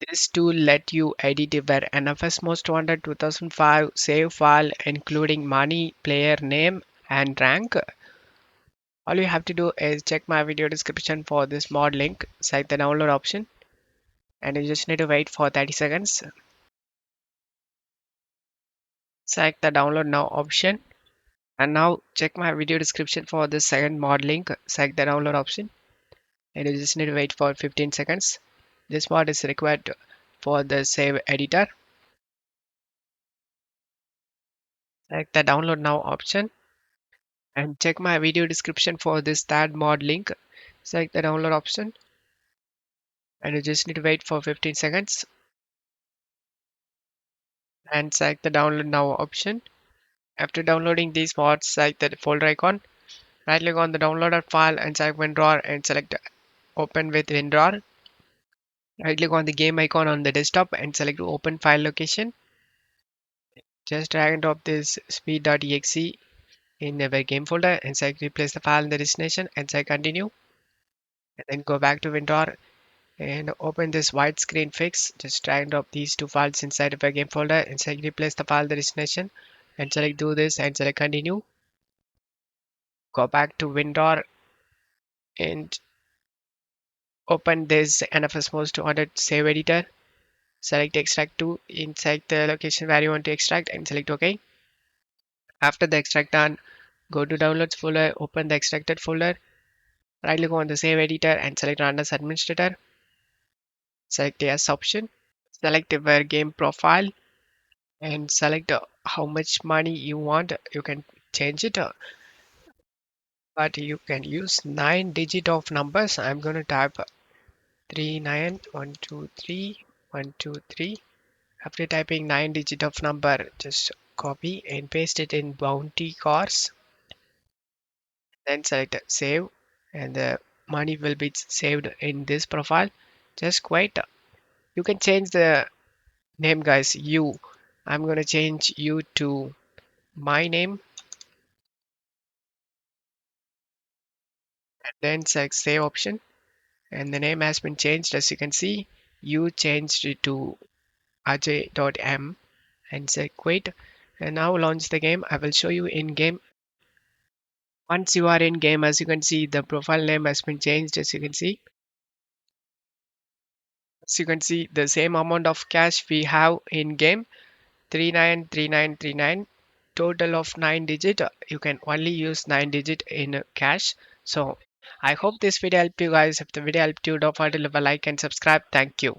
This tool let you edit your NFS Most Wanted 2005 save file including money, player name and rank. All you have to do is check my video description for this mod link, select the download option and you just need to wait for 30 seconds. Select the download now option and now check my video description for the second mod link, select the download option and you just need to wait for 15 seconds. This mod is required for the save editor. Select the download now option and check my video description for this third mod link. Select the download option and you just need to wait for 15 seconds and select the download now option. After downloading these mods, select the folder icon, right click on the downloaded file and select WinRAR and select open with WinRAR. Right click on the game icon on the desktop and select open file location. Just drag and drop this speed.exe in the game folder and select replace the file in the destination and select continue. And then go back to WinRAR and open this widescreen fix. Just drag and drop these two files inside of a game folder and select replace the file the destination and select do this and select continue. Go back to WinRAR and open this NFS Most Wanted save editor. Select extract to inside the location where you want to extract and select OK. After the extract done, go to downloads folder, open the extracted folder, right click on the save editor and select run as administrator. Select yes option. Select your game profile and select how much money you want. You can change it, but you can use 9 digit of numbers. I'm going to type 39123123. After typing 9 digit of number, just copy and paste it in bounty cars. Then select save and the money will be saved in this profile. Just wait. You can change the name, guys. I'm going to change you to my name. Then select save option and the name has been changed. As you can see, you changed it to ajay.m and select quit and now launch the game. I will show you in game. Once you are in game, as you can see, the profile name has been changed. As you can see the same amount of cash we have in game, 393939, total of 9 digit. You can only use 9 digit in cash. So I hope this video helped you guys. If the video helped you, don't forget to leave a like and subscribe. Thank you.